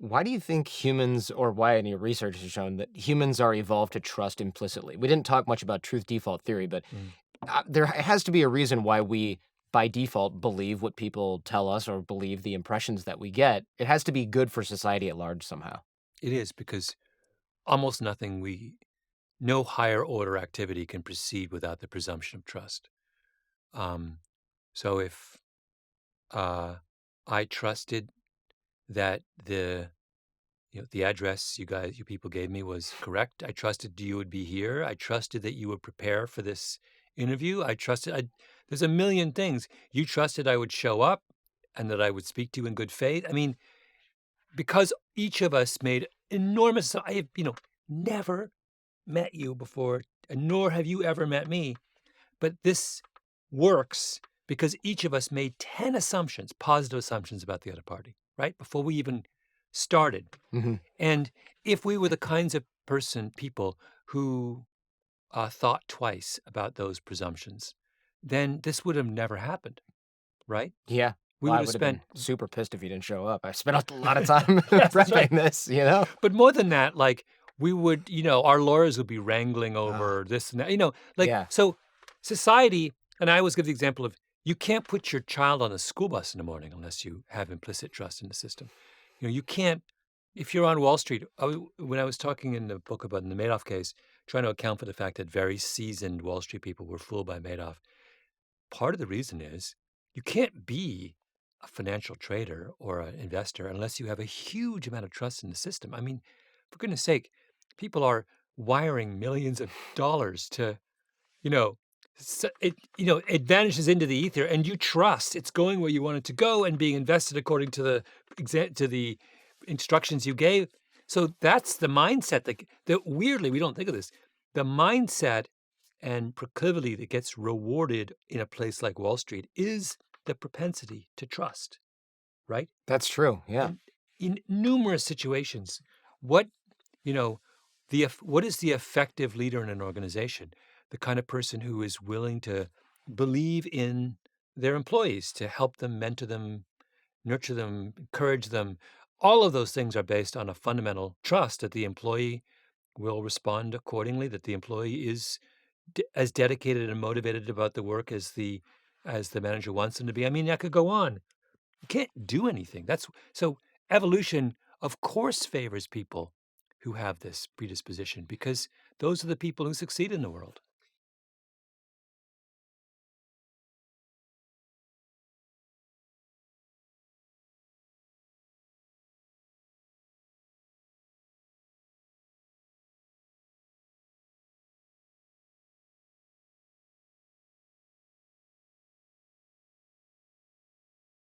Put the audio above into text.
Why do you think humans, or why any research has shown that humans are evolved to trust implicitly? We didn't talk much about truth default theory, but Mm. there has to be a reason why we, by default, believe what people tell us or believe the impressions that we get. It has to be good for society at large somehow. It is because almost nothing no higher order activity can proceed without the presumption of trust. Um, so if uh, I trusted that the address you people gave me was correct, I trusted you would be here. I trusted that you would prepare for this interview. There's a million things. You trusted I would show up and that I would speak to you in good faith. I mean, because each of us made enormous. I have, never met you before, and nor have you ever met me. But this works because each of us made 10 assumptions, positive assumptions about the other party, right? Before we even started. Hmm. And if we were the kinds of people who thought twice about those presumptions, then this would have never happened, right? Yeah. We Well, would I have would have spent, been super pissed if you didn't show up. I spent a lot of time that's prepping right. this. But more than that, like we would, our lawyers would be wrangling Ah, over this and that, yeah. so society, and I always give the example of you can't put your child on a school bus in the morning unless you have implicit trust in the system. You can't, if you're on Wall Street, when I was talking in the book about in the Madoff case, trying to account for the fact that very seasoned Wall Street people were fooled by Madoff, part of the reason is you can't be a financial trader or an investor unless you have a huge amount of trust in the system. I mean, for goodness sake, people are wiring millions of dollars to, you know, it vanishes into the ether, and you trust it's going where you want it to go and being invested according to the instructions you gave. So that's the mindset that weirdly we don't think of this. The mindset and proclivity that gets rewarded in a place like Wall Street is the propensity to trust, right? That's true. Yeah. And in numerous situations, what you know, what is the effective leader in an organization? The kind of person who is willing to believe in their employees, to help them, mentor them, nurture them, encourage them. All of those things are based on a fundamental trust that the employee will respond accordingly, that the employee is as dedicated and motivated about the work as the manager wants them to be. I mean, I could go on. You can't do anything. That's so evolution, of course, favors people who have this predisposition because those are the people who succeed in the world.